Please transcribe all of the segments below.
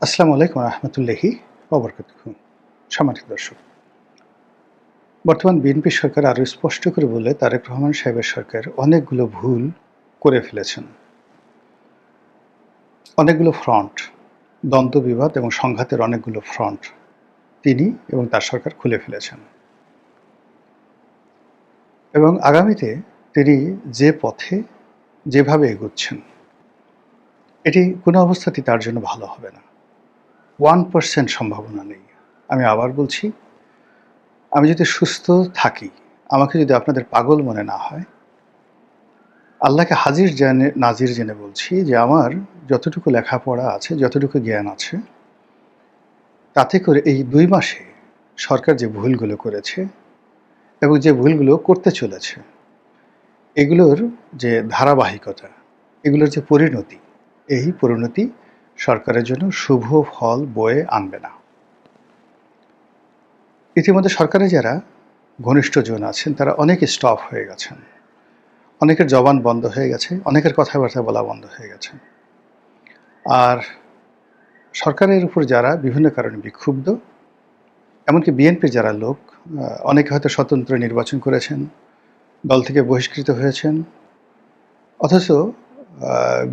আসসালামু আলাইকুম রহমতুল্লাহি ওবরকাতুহু। সম্মানিত দর্শক, বর্তমান বিএনপি সরকার আরও স্পষ্ট করে বলে তারেক রহমান সাহেবের সরকার অনেকগুলো ভুল করে ফেলেছেন। অনেকগুলো ফ্রন্ট, দ্বন্দ্ব বিবাদ এবং সংঘাতের অনেকগুলো ফ্রন্ট তিনি এবং তার সরকার খুলে ফেলেছেন এবং আগামীতে তিনি যে পথে যেভাবে এগোচ্ছেন এটি কোনো অবস্থাতেই তার জন্য ভালো হবে না। 1% সম্ভাবনা নেই। আমি আবার বলছি, আমি যদি সুস্থ থাকি, আমাকে যদি আপনাদের পাগল মনে না হয়, আল্লাহকে হাজির জেনে নাজির জেনে বলছি যে আমার যতটুকু লেখাপড়া আছে, যতটুকু জ্ঞান আছে, তাতে করে এই ২ মাসে সরকার যে ভুলগুলো করেছে এবং যে ভুলগুলো করতে চলেছে, এগুলোর যে ধারাবাহিকতা, এগুলোর যে পরিণতি, এই পরিণতি সরকারের জন্য শুভ ফল বয়ে আনবে না। ইতিমধ্যে সরকারে যারা ঘনিষ্ঠজন আছেন তারা অনেকে স্টপ হয়ে গেছেন। অনেকের জবান বন্ধ হয়ে গেছে, অনেকের কথাবার্তা বলা বন্ধ হয়ে গেছে। আর সরকারের উপর যারা বিভিন্ন কারণে বিক্ষুব্ধ, এমনকি বিএনপির যারা লোক, অনেকে হয়তো স্বতন্ত্র নির্বাচন করেছেন, দল থেকে বহিষ্কৃত হয়েছেন, অথচ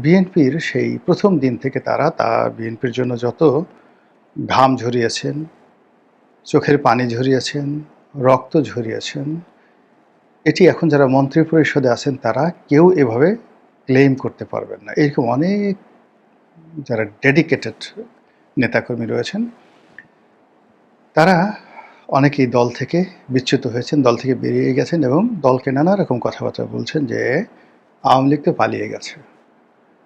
বিএনপির সেই প্রথম দিন থেকে তারা বিএনপির জন্য যত ঘাম ঝরিয়েছেন, চোখের পানি ঝরিয়েছেন, রক্ত ঝরিয়েছেন, এটি এখন যারা মন্ত্রী পরিষদে আছেন তারা কেউ এভাবে ক্লেম করতে পারবেন না। এরকম অনেক যারা ডেডিকেটেড নেতাকর্মী রয়েছেন, তারা অনেকেই দল থেকে বিচ্যুত হয়েছেন, দল থেকে বেরিয়ে গেছেন এবং দলকে নানা রকম কথাবার্তা বলছেন যে আওয়ামী লীগ তো পালিয়ে গেছে,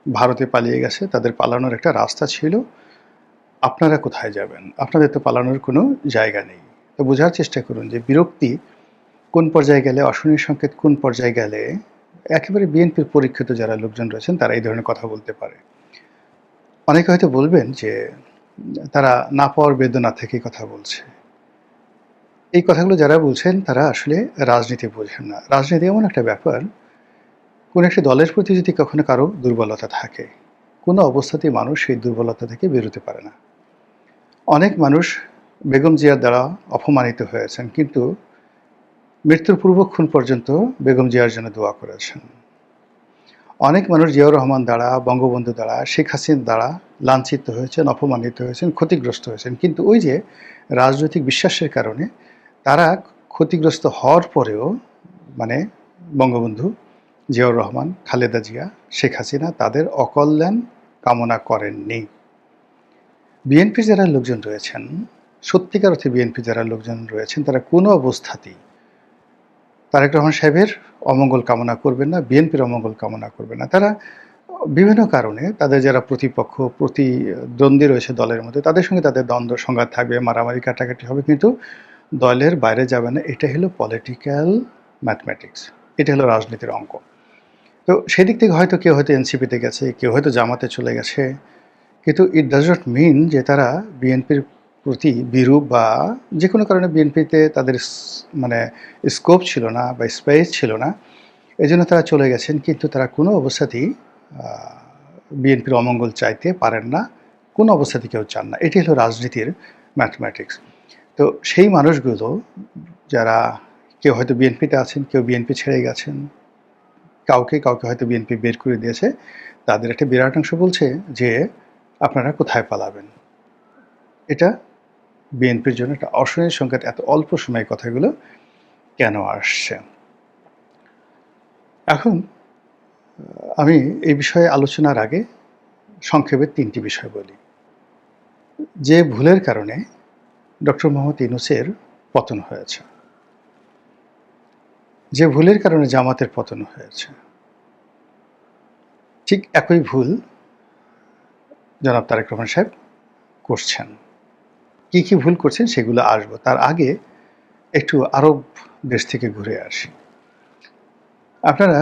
ভারতে পালিয়ে গেছে, তাদের পালানোর একটা রাস্তা ছিল, আপনারা কোথায় যাবেন, আপনাদের তো পালানোর কোনো জায়গা নেই। তো বোঝার চেষ্টা করুন যে বিরক্তি কোন পর্যায়ে গেলে, অশনির সংকেত কোন পর্যায়ে গেলে একেবারে বিএনপির পরীক্ষিত যারা লোকজন রয়েছেন তারা এই ধরনের কথা বলতে পারে। অনেকে হয়তো বলবেন যে তারা না পাওয়ার বেদনা থেকে কথা বলছে। এই কথাগুলো যারা বলছেন তারা আসলে রাজনীতি বোঝেন না। রাজনীতি এমন একটা ব্যাপার, কোনো একটা দলের প্রতি যদি কখনো কারো দুর্বলতা থাকে, কোনো অবস্থাতেই মানুষ সেই দুর্বলতা থেকে বেরোতে পারে না। অনেক মানুষ বেগম জিয়ার দ্বারা অপমানিত হয়েছেন, কিন্তু মৃত্যুর পূর্বক্ষণ পর্যন্ত বেগম জিয়ার জন্য দোয়া করেছেন। অনেক মানুষ জিয়াউর রহমান দ্বারা, বঙ্গবন্ধু দ্বারা, শেখ হাসিনা দ্বারা লাঞ্ছিত হয়েছেন, অপমানিত হয়েছেন, ক্ষতিগ্রস্ত হয়েছেন, কিন্তু ওই যে রাজনৈতিক বিশ্বাসের কারণে তারা ক্ষতিগ্রস্ত হওয়ার পরেও, মানে বঙ্গবন্ধু, জিয়াউর রহমান, খালেদা জিয়া, শেখ হাসিনা তাদের অকল্যাণ কামনা করেননি। বিএনপির যারা লোকজন রয়েছেন, সত্যিকার অর্থে বিএনপি যারা লোকজন রয়েছেন, তারা কোনো অবস্থাতেই তারেক রহমান সাহেবের অমঙ্গল কামনা করবেন না, বিএনপির অমঙ্গল কামনা করবেন না। তারা বিভিন্ন কারণে তাদের যারা প্রতিপক্ষ, প্রতিদ্বন্দ্বী রয়েছে দলের মধ্যে, তাদের সঙ্গে তাদের দ্বন্দ্ব সংঘাত থাকবে, মারামারি কাটাকাটি হবে, কিন্তু দলের বাইরে যাবে না। এটা হলো পলিটিক্যাল ম্যাথমেটিক্স, এটা হলো রাজনীতির অঙ্ক। তো সেদিক থেকে হয়তো কেউ হয়তো এনসিপিতে গেছে, কেউ হয়তো জামাতে চলে গেছে, কিন্তু ইট ডাজ নট মিন যে তারা বিএনপির প্রতি বিরূপ বা যে কোনো কারণে বিএনপিতে তাদের মানে স্কোপ ছিল না বা স্পেস ছিল না, এই জন্য তারা চলে গেছেন। কিন্তু তারা কোনো অবস্থাতেই বিএনপির অমঙ্গল চাইতে পারেন না, কোনো অবস্থাতে কেউ চান না। এটি হলো রাজনীতির ম্যাথমেটিক্স। তো সেই মানুষগুলো যারা, কেউ হয়তো বিএনপিতে আছেন, কেউ বিএনপি ছেড়ে গেছেন, কাউকে কাউকে হয়তো বিএনপি বের করে দিয়েছে, তাদের একটা বিরাট অংশ বলছে যে আপনারা কোথায় পালাবেন। এটা বিএনপির জন্য একটা অশনির সংকেত। এত অল্প সময়ে কথাগুলো কেন আসছে? এখন আমি এই বিষয়ে আলোচনার আগে সংক্ষেপে ৩টি বিষয় বলি। যে ভুলের কারণে ডক্টর মোহাম্মদ ইউনূসের পতন হয়েছে, যে ভুলের কারণে জামাতের পতন হয়েছে, ঠিক একই ভুল জনাব তারেক রহমান সাহেব করছেন। কি কি ভুল করছেন সেগুলো আসবো, তার আগে একটু আরব দেশ থেকে ঘুরে আসি। আপনারা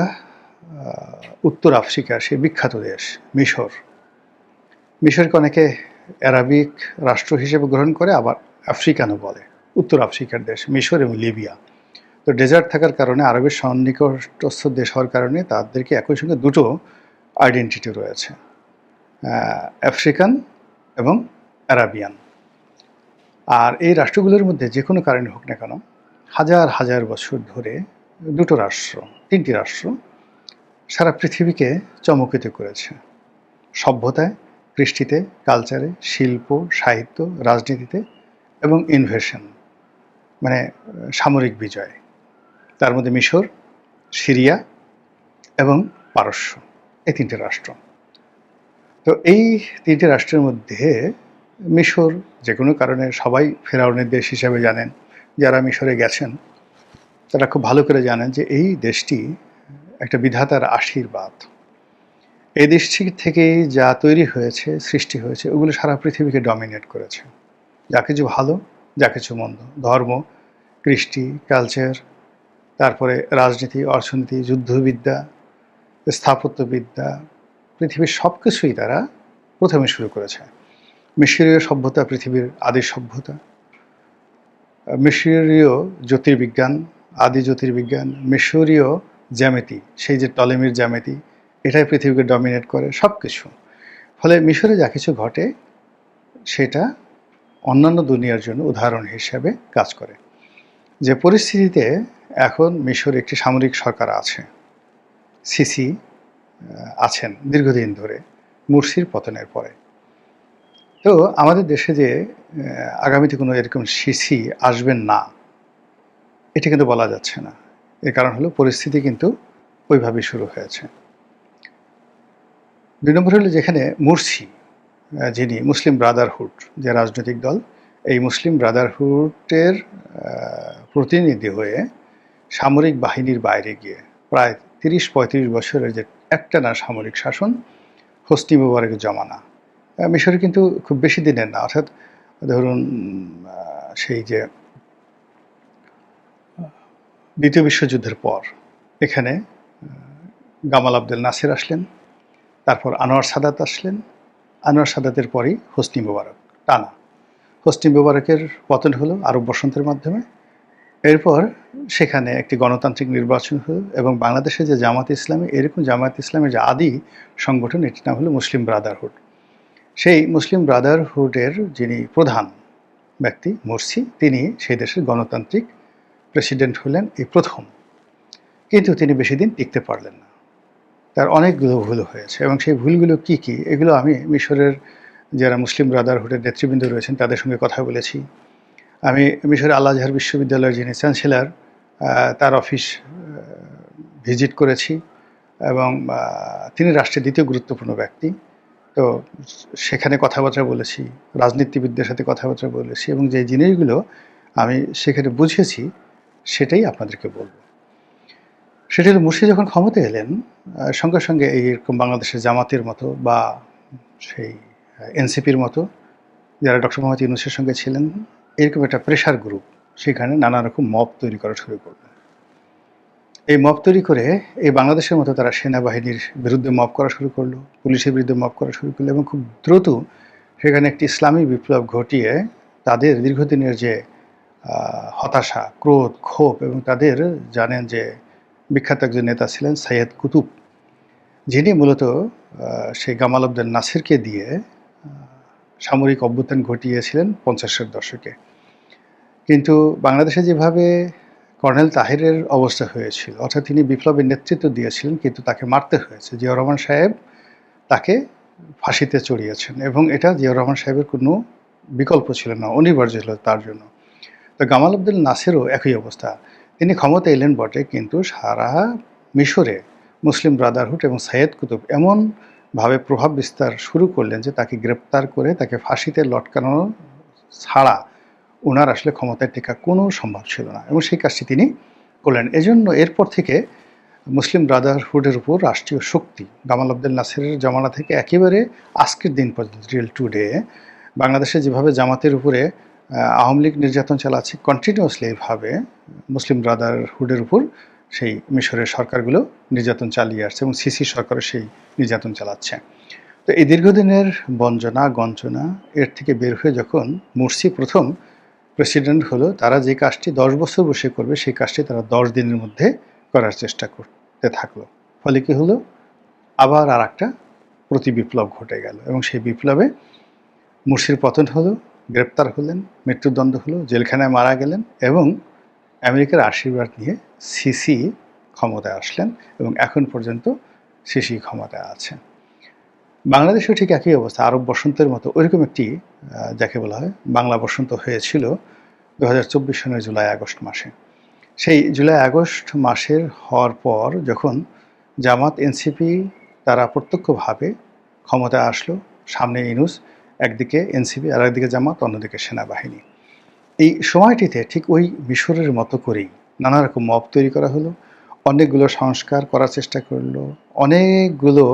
উত্তর আফ্রিকার সে বিখ্যাত দেশ মিশর, মিশরকে অনেকে অ্যারাবিক রাষ্ট্র হিসেবে গ্রহণ করে, আবার আফ্রিকানও বলে। উত্তর আফ্রিকার দেশ মিশর এবং লিবিয়া। তো ডেজার্ট থাকার কারণে, আরবের সন্নিকটস্থ দেশ হওয়ার কারণে তাদেরকে একই সঙ্গে দুটো আইডেন্টিটি রয়েছে, আফ্রিকান এবং আরাবিয়ান। আর এই রাষ্ট্রগুলোর মধ্যে যে কোনো কারণে হোক না কেন, হাজার হাজার বছর ধরে দুটো রাষ্ট্র, তিনটি রাষ্ট্র সারা পৃথিবীকে চমকিত করেছে। সভ্যতায়, কৃষ্টিতে, কালচারে, শিল্প, সাহিত্য, রাজনীতিতে এবং ইনভেশন, মানে সামরিক বিজয়। তার মধ্যে মিশর, সিরিয়া এবং পারস্য, এই তিনটে রাষ্ট্র। তো এই তিনটে রাষ্ট্রের মধ্যে মিশর যে কোনো কারণে সবাই ফেরাউনের দেশ হিসাবে জানেন। যারা মিশরে গেছেন তারা খুব ভালো করে জানেন যে এই দেশটি একটা বিধাতার আশীর্বাদ। এই দেশটি থেকে যা তৈরি হয়েছে, সৃষ্টি হয়েছে, ওগুলো সারা পৃথিবীকে ডমিনেট করেছে। যা কিছু ভালো, যা কিছু মন্দ, ধর্ম, কৃষ্টি, কালচার, তারপরে রাজনীতি, অর্থনীতি, যুদ্ধবিদ্যা, স্থাপত্যবিদ্যা, পৃথিবীর সব কিছুই তারা প্রথমে শুরু করেছে। মিশরীয় সভ্যতা পৃথিবীর আদি সভ্যতা। মিশরীয় জ্যোতির্বিজ্ঞান, আদি জ্যোতির্বিজ্ঞান, মিশরীয় জ্যামিতি, সেই যে টলেমির জ্যামিতি, এটাই পৃথিবীকে ডমিনেট করে সব কিছু। ফলে মিশরে যা কিছু ঘটে সেটা অন্যান্য দুনিয়ার জন্য উদাহরণ হিসেবে কাজ করে। যে পরিস্থিতিতে এখন মিশরে একটি সামরিক সরকার আছে, সিসি আছেন দীর্ঘদিন ধরে মুরসির পতনের পরে। তো আমাদের দেশে যে আগামীতে কোনো এরকম সিসি আসবেন না, এটা কিন্তু বলা যাচ্ছে না। এর কারণ হলো পরিস্থিতি কিন্তু ওইভাবেই শুরু হয়েছে। ২ নম্বর হলো যেখানে মুরসি, যিনি মুসলিম ব্রাদারহুড যে রাজনৈতিক দল, এই মুসলিম ব্রাদারহুডের প্রতিনিধি হয়ে সামরিক বাহিনীর বাইরে গিয়ে প্রায় ৩০-৩৫ বছরের যে একটানা সামরিক শাসন, হোসনি মুবারকের জমানা, মিশরে কিন্তু খুব বেশি দিনের না। অর্থাৎ ধরুন সেই যে দ্বিতীয় বিশ্বযুদ্ধের পর এখানে গামাল আবদেল নাসের আসলেন, তারপর আনোয়ার সাদাত আসলেন, আনোয়ার সাদাতের পরই হোসনি মুবারক, টানা। হোসনি মুবারকের পতন হলো আরব বসন্তের মাধ্যমে। এরপর সেখানে একটি গণতান্ত্রিক নির্বাচন হলো এবং বাংলাদেশে যে জামাত ইসলামী, এরকম জামাত ইসলামের যে আদি সংগঠন, এটির নাম হলো মুসলিম ব্রাদারহুড। সেই মুসলিম ব্রাদারহুডের যিনি প্রধান ব্যক্তি মুরসি, তিনি সেই দেশের গণতান্ত্রিক প্রেসিডেন্ট হলেন এই প্রথম। কিন্তু তিনি বেশি দিন টিকতে পারলেন না। তার অনেকগুলো ভুল হয়েছে এবং সেই ভুলগুলো কি কি, এগুলো আমি মিশরের যারা মুসলিম ব্রাদারহুডের নেতৃবৃন্দ রয়েছেন তাদের সঙ্গে কথা বলেছি। আমি মিশরের আল আজহার বিশ্ববিদ্যালয়ের যিনি চ্যান্সেলর, তার অফিস ভিজিট করেছি এবং তিনি রাষ্ট্রের দ্বিতীয় গুরুত্বপূর্ণ ব্যক্তি। তো সেখানে কথাবার্তা বলেছি, রাজনীতিবিদদের সাথে কথাবার্তা বলেছি এবং যে জিনিসগুলো আমি সেখানে বুঝেছি সেটাই আপনাদেরকে বলব। সেটা হলো মুরসি যখন ক্ষমতা এলেন, সঙ্গে সঙ্গে এইরকম বাংলাদেশের জামাতের মতো বা সেই এনসিপির মতো যারা ডক্টর মোহাম্মদ ইউনূসের সঙ্গে ছিলেন, এরকম একটা প্রেশার গ্রুপ সেখানে নানা রকম মব তৈরি করা শুরু করল। এই মব তৈরি করে এই বাংলাদেশের মতো তারা সেনাবাহিনীর বিরুদ্ধে মব করা শুরু করলো, পুলিশের বিরুদ্ধে মব করা শুরু করলো এবং খুব দ্রুত সেখানে একটি ইসলামী বিপ্লব ঘটিয়ে তাদের দীর্ঘদিনের যে হতাশা, ক্রোধ, ক্ষোভ এবং তাদের জানেন যে বিখ্যাত একজন নেতা ছিলেন সৈয়দ কুতুব, যিনি মূলত সেই গামাল আবদেল নাসেরকে দিয়ে সামরিক অভ্যুত্থান ঘটিয়েছিলেন 50-এর দশকে। কিন্তু বাংলাদেশে যেভাবে কর্নেল তাহেরের অবস্থা হয়েছিল, অর্থাৎ তিনি বিপ্লবের নেতৃত্ব দিয়েছিলেন কিন্তু তাকে মারতে হয়েছে। জিয়াউর রহমান সাহেব তাকে ফাঁসিতে চড়িয়েছেন এবং এটা জিয়াউর রহমান সাহেবের কোনো বিকল্প ছিল না, অনিবার্য ছিল তার জন্য। তো গামাল আবদেল নাসেরও একই অবস্থা। তিনি ক্ষমতা এলেন বটে, কিন্তু সারা মিশরে মুসলিম ব্রাদারহুড এবং সৈয়দ কুতুব এমনভাবে প্রভাব বিস্তার শুরু করলেন যে তাকে গ্রেপ্তার করে তাকে ফাঁসিতে লটকানো ছাড়া ওনার আসলে ক্ষমতায় টেকা কোনো সম্ভব ছিল না এবং সেই কাজটি তিনি করলেন। এজন্য এরপর থেকে মুসলিম ব্রাদারহুডের উপর রাষ্ট্রীয় শক্তি গামাল আবদেল নাসেরের জমানা থেকে একেবারে আজকের দিন পর্যন্ত, রিয়েল টুডে, বাংলাদেশে যেভাবে জামাতের উপরে আওয়ামী লীগ নির্যাতন চালাচ্ছে, কন্টিনিউয়াসলি এইভাবে মুসলিম ব্রাদারহুডের উপর সেই মিশরের সরকারগুলো নির্যাতন চালিয়ে আসছে এবং সিসি সরকারও সেই নির্যাতন চালাচ্ছে। তো এই দীর্ঘদিনের বঞ্চনা গঞ্চনা এর থেকে বের হয়ে যখন মুরসি প্রথম প্রেসিডেন্ট হলো, তারা যে কাজটি 10 বছর বসে করবে সেই কাজটি তারা 10 দিনের মধ্যে করার চেষ্টা করতে থাকলো। ফলে কি হলো, আবার আর একটা প্রতি বিপ্লব ঘটে গেল এবং সেই বিপ্লবে মুরসির পতন হলো, গ্রেপ্তার হলেন, মৃত্যুদণ্ড হলো, জেলখানায় মারা গেলেন এবং আমেরিকার আশীর্বাদ নিয়ে সিসি ক্ষমতায় আসলেন এবং এখন পর্যন্ত সিসি ক্ষমতায় আছেন। বাংলাদেশেও ঠিক একই অবস্থা, আরব বসন্তের মতো ওইরকম একটি যাকে বলা হয় বাংলা বসন্ত হয়েছিল 2024 সনের জুলাই আগস্ট মাসে। সেই জুলাই আগস্ট মাসের হওয়ার পর যখন জামাত এনসিপি তারা প্রত্যক্ষভাবে ক্ষমতায় আসলো, সামনে ইউনূস, একদিকে এনসিপি আর একদিকে জামাত, অন্যদিকে সেনাবাহিনী। এই সময়টিতে ঠিক ওই মিশরের মতো করেই নানা রকম মব তৈরি করা হলো, অনেকগুলো সংস্কার করার চেষ্টা করলো, অনেকগুলো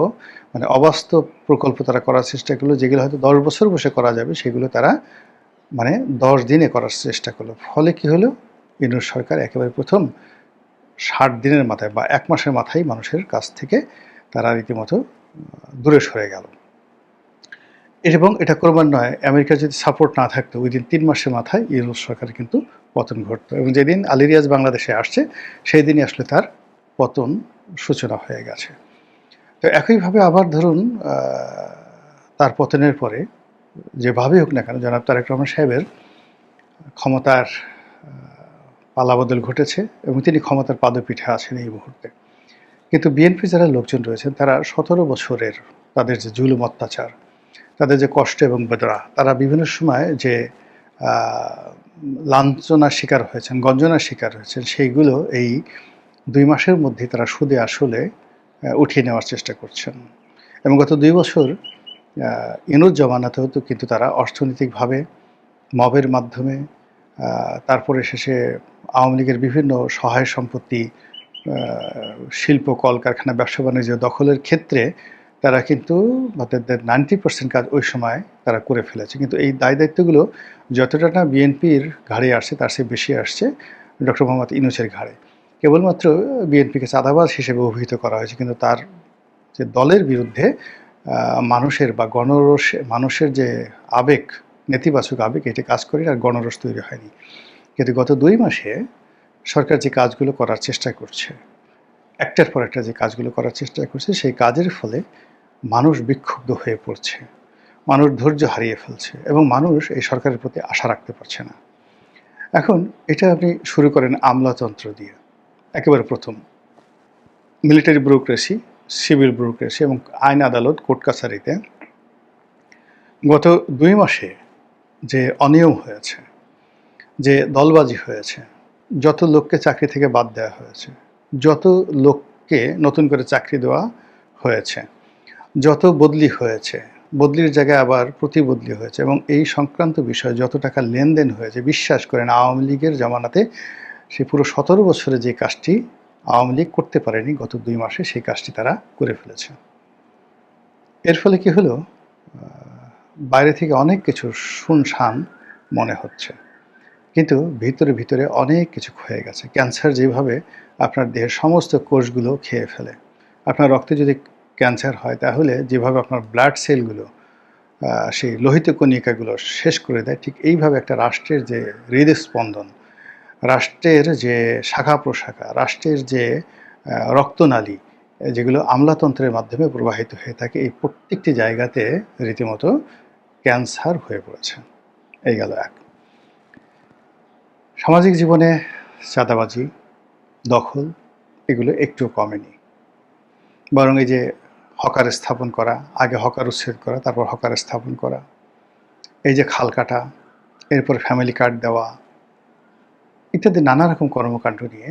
মানে অবাস্তব প্রকল্প তারা করার চেষ্টা করলো, যেগুলো হয়তো 10 বছর বসে করা যাবে সেগুলো তারা মানে 10 দিনে করার চেষ্টা করলো। ফলে কি হলো, ইউনূস সরকার একেবারে প্রথম 60 দিনের মাথায় বা 1 মাসের মাথায় মানুষের কাছ থেকে তারা রীতিমতো দূরে সরে গেল। এবং এটা ক্রমান্বয়ে আমেরিকার যদি সাপোর্ট না থাকতো উইদিন 3 মাসের মাথায় ইউনূস সরকারের কিন্তু পতন ঘটতো এবং যেদিন আলী রিয়াজ বাংলাদেশে আসছে সেই দিনই আসলে তার পতন সূচনা হয়ে গেছে। তো একইভাবে আবার ধরুন তার পতনের পরে যেভাবেই হোক না কেন জনাব তারেক রহমান সাহেবের ক্ষমতার পালাবদল ঘটেছে এবং তিনি ক্ষমতার পাদপীঠে আছেন এই মুহূর্তে। কিন্তু বিএনপি যারা লোকজন রয়েছেন তারা 17 বছরের তাদের যে জুলুম অত্যাচার, তাদের যে কষ্ট এবং বেদনা, তারা বিভিন্ন সময় যে লাঞ্ছনার শিকার হয়েছেন, গঞ্জনার শিকার হয়েছেন, সেইগুলো এই 2 মাসের মধ্যেই তারা সুদে আসলে উঠিয়ে নেওয়ার চেষ্টা করছেন। এবং গত 2 বছর ইউনূস জমানাতেও তো কিন্তু তারা অর্থনৈতিকভাবে মবের মাধ্যমে, তারপরে শেষে আওয়ামী লীগের বিভিন্ন সহায় সম্পত্তি, শিল্প, কলকারখানা, ব্যবসা বাণিজ্য দখলের ক্ষেত্রে তারা কিন্তু তাদের 90% কাজ ওই সময় তারা করে ফেলেছে। কিন্তু এই দায় দায়িত্বগুলো যতটা না বিএনপির ঘাড়ে আসছে তার চেয়ে বেশি আসছে ডক্টর মোহাম্মদ ইউনূসের ঘাড়ে। কেবলমাত্র বিএনপিকে চাঁদাবাজ হিসেবে অভিহিত করা হয়েছে, কিন্তু তার যে দলের বিরুদ্ধে মানুষের বা মানুষের যে আবেগ, নেতিবাচক আবেগ, এটি কাজ করে আর গণরোষ তৈরি হয়নি। কিন্তু গত 2 মাসে সরকার যে কাজগুলো করার চেষ্টা করছে, একটার পর একটা যে কাজগুলো করার চেষ্টা করছে, সেই কাজের ফলে মানুষ বিক্ষুব্ধ হয়ে পড়ছে, মানুষ ধৈর্য হারিয়ে ফেলছে এবং মানুষ এই সরকারের প্রতি আশা রাখতে পারছে না। এখন এটা আপনি শুরু করেন আমলাতন্ত্র দিয়ে, একেবারে প্রথম মিলিটারি ব্যুরোক্রেসি, সিভিল ব্যুরোক্রেসি এবং আইন আদালত, কোর্ট কাছারিতে গত 2 মাসে যে অনিয়ম হয়েছে, যে দলবাজি হয়েছে, যত লোককে চাকরি থেকে বাদ দেওয়া হয়েছে, যত লোককে নতুন করে চাকরি দেওয়া হয়েছে, যত বদলি হয়েছে, বদলির জায়গায় আবার প্রতিবদলি হয়েছে এবং এই সংক্রান্ত বিষয়ে যত টাকা লেনদেন হয়েছে, বিশ্বাস করেন আওয়ামী লীগের জমানাতে সে পুরো 17 বছরে যে কাজটি আওয়ামী লীগ করতে পারেনি গত 2 মাসে সেই কাজটি তারা করে ফেলেছে। এর ফলে কি হলো, বাইরে থেকে অনেক কিছু শুনশান মনে হচ্ছে, কিন্তু ভিতরে ভিতরে অনেক কিছু ক্ষয়ে গেছে। ক্যান্সার যেভাবে আপনার দেহের সমস্ত কোষগুলো খেয়ে ফেলে, আপনার রক্তে যদি ক্যান্সার হয় তাহলে যেভাবে আপনার ব্লাড সেলগুলো সেই লোহিত কণিকাগুলো শেষ করে দেয়, ঠিক এইভাবে একটা রাষ্ট্রের যে হৃদস্পন্দন, রাষ্ট্রের যে শাখা প্রশাখা, রাষ্ট্রের যে রক্তনালী, যেগুলো আমলাতন্ত্রের মাধ্যমে প্রবাহিত হয়ে থাকে, এই প্রত্যেকটি জায়গাতে রীতিমতো ক্যান্সার হয়ে পড়েছে। এই গেল এক। সামাজিক জীবনে চাঁদাবাজি, দখল এগুলো একটু কমেনি, বরং এই যে হকার স্থাপন করা, আগে হকার উচ্ছেদ করা, তারপর হকার স্থাপন করা, এই যে খাল কাটা, এরপর ফ্যামিলি কার্ড দেওয়া ইত্যাদি নানা রকম কর্মকাণ্ড নিয়ে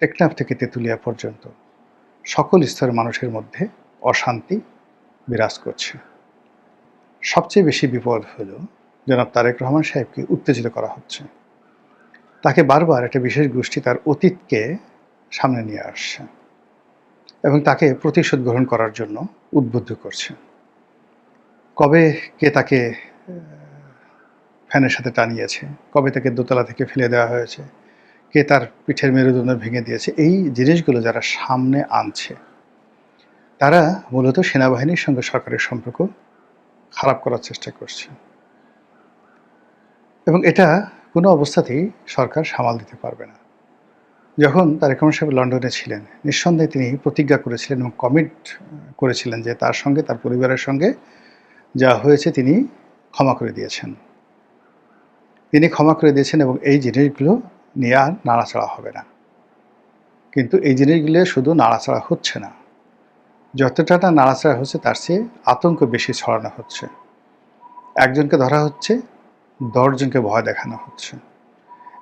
টেকনাফ থেকে তেঁতুলিয়া পর্যন্ত সকল স্তরের মানুষের মধ্যে অশান্তি বিরাজ করছে। সবচেয়ে বেশি বিপদ হলো জনাব তারেক রহমান সাহেবকে উত্তেজিত করা হচ্ছে। তাকে বারবার একটা বিশেষ গোষ্ঠী তার অতীতকে সামনে নিয়ে আসছে এবং তাকে প্রতিশোধ গ্রহণ করার জন্য উদ্বুদ্ধ করছে। কবে কে তাকে ফ্যানের সাথে টানিয়েছে, কবে তাকে দোতলা থেকে ফেলে দেওয়া হয়েছে, কে তার পিঠের মেরুদণ্ড ভেঙে দিয়েছে, এই জিনিসগুলো যারা সামনে আনছে তারা মূলত সেনাবাহিনীর সঙ্গে সরকারের সম্পর্ক খারাপ করার চেষ্টা করছে এবং এটা কোনো অবস্থাতেই সরকার সামাল দিতে পারবে না। যখন তারেক রহমান সাহেব লন্ডনে ছিলেন, নিঃসন্দেহে তিনি প্রতিজ্ঞা করেছিলেন এবং কমিট করেছিলেন যে তার সঙ্গে, তার পরিবারের সঙ্গে যা হয়েছে তিনি ক্ষমা করে দিয়েছেন। তিনি ক্ষমা করে দিয়েছেন এবং এই জিনিসগুলো নিয়ে আর নাড়াচাড়া হবে না। কিন্তু এই জিনিসগুলো শুধু নাড়াচাড়া হচ্ছে না, যতটা না নাড়াচাড়া হচ্ছে তার চেয়ে আতঙ্ক বেশি ছড়ানো হচ্ছে। একজনকে ধরা হচ্ছে, ১০ জনকে ভয় দেখানো হচ্ছে,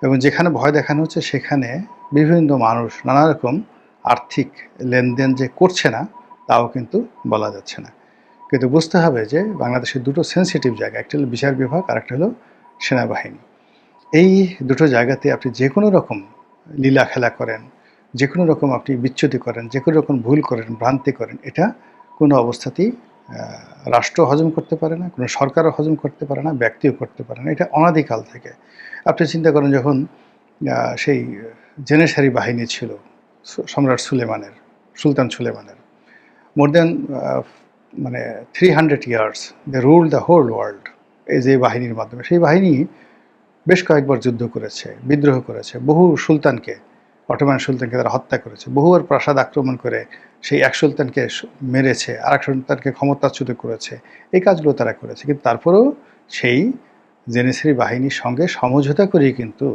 এবং যেখানে ভয় দেখানো হচ্ছে সেখানে বিভিন্ন মানুষ নানা রকম আর্থিক লেনদেন যে করছে না তাও কিন্তু বলা যাচ্ছে না। কিন্তু বুঝতে হবে যে বাংলাদেশের দুটো সেন্সিটিভ জায়গা, একটা হলো বিচার বিভাগ আর একটা হলো সেনাবাহিনী। এই দুটো জায়গাতে আপনি যে কোনো রকম লীলা খেলা করেন, যে কোনো রকম আপনি বিচ্যুতি করেন, যে কোনো রকম ভুল করেন, ভ্রান্তি করেন, এটা কোনো অবস্থাতেই রাষ্ট্র হজম করতে পারে না, কোনো সরকারও হজম করতে পারে না, ব্যক্তিও করতে পারে না। এটা অনাদিকাল থেকে। আপনি চিন্তা করেন যখন সেই জেনেসারি বাহিনী ছিল সম্রাট সুলেমানের, সুলতান সুলেমানের, মোর দেন মানে 300 years they rule the whole world. এই যে বাহিনীর মাধ্যমে, সেই বাহিনী বেশ কয়েকবার যুদ্ধ করেছে, বিদ্রোহ করেছে, বহু সুলতানকে, অটোমান সুলতানকে তারা হত্যা করেছে, বহুবার প্রাসাদ আক্রমণ করে সেই এক সুলতানকে মেরেছে, আর এক সুলতানকে ক্ষমতাচ্যুত করেছে। এই কাজগুলো তারা করেছে, কিন্তু তারপরেও সেই জেনেসারি বাহিনীর সঙ্গে সমঝোতা করেই কিন্তু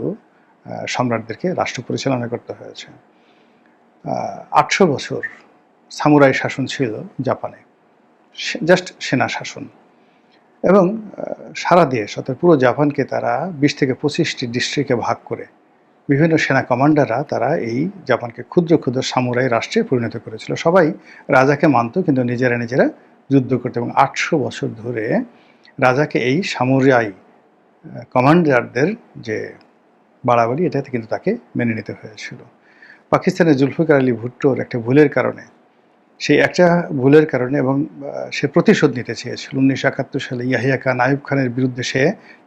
সম্রাটদেরকে রাষ্ট্র পরিচালনা করতে হয়েছে। ৮০০ বছর সামুরাই শাসন ছিল জাপানে, জাস্ট সেনা শাসন, এবং সারা দেশ অর্থাৎ পুরো জাপানকে তারা ২০ থেকে ২৫টি ডিস্ট্রিক্টে ভাগ করে বিভিন্ন সেনা কমান্ডাররা তারা এই জাপানকে ক্ষুদ্র ক্ষুদ্র সামুরাই রাষ্ট্রে পরিণত করেছিল। সবাই রাজাকে মানত, কিন্তু নিজেরা নিজেরা যুদ্ধ করত, এবং ৮০০ বছর ধরে রাজাকে এই সামুরাই কমান্ডারদের যে বাড়াবাড়ি, এটাতে কিন্তু তাকে মেনে নিতে হয়েছিল। পাকিস্তানের জুলফিকার আলী ভুট্টোর একটা ভুলের কারণে, সেই একটা ভুলের কারণে, এবং সে প্রতিশোধ নিতে চেয়েছিল ১৯৭১ সালে ইয়াহিয়া খান, আইয়ুব খানের বিরুদ্ধে, সে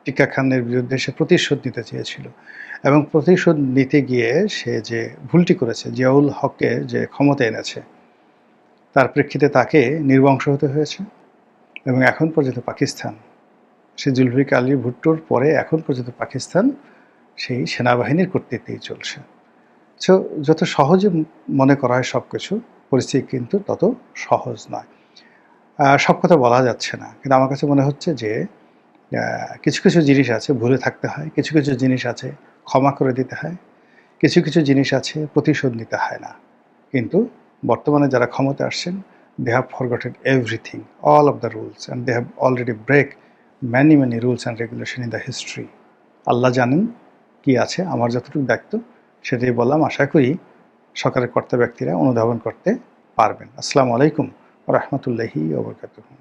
টিক্কা খানের বিরুদ্ধে সে প্রতিশোধ নিতে চেয়েছিল, এবং প্রতিশোধ নিতে গিয়ে সে যে ভুলটি করেছে, জিয়াউল হককে যে ক্ষমতা এনেছে, তার প্রেক্ষিতে তাকে নির্বংশ হতে হয়েছে। এবং এখন পর্যন্ত পাকিস্তান, সে জুলফিকার আলী ভুট্টোর পরে এখন পর্যন্ত পাকিস্তান সেই সেনাবাহিনীর কর্তৃত্বেই চলছে। সো যত সহজে মনে করা হয় সব কিছু, পরিস্থিতি কিন্তু তত সহজ নয়। সব কথা বলা যাচ্ছে না, কিন্তু আমার কাছে মনে হচ্ছে যে কিছু কিছু জিনিস আছে ভুলে থাকতে হয়, কিছু কিছু জিনিস আছে ক্ষমা করে দিতে হয়, কিছু কিছু জিনিস আছে প্রতিশোধ নিতে হয় না। কিন্তু বর্তমানে যারা ক্ষমতা আসছেন, they have forgotten everything, all of the rules, and they have already break many rules and regulation in the history. Allah জানেন কি আছে। আমার যতটুকু দায়িত্ব সেটাই বললাম। আশা করি সরকারের কর্তা ব্যক্তিরা অনুধাবন করতে পারবেন। আসসালামু আলাইকুম ওয়া রাহমাতুল্লাহি ওয়া বারাকাতুহু।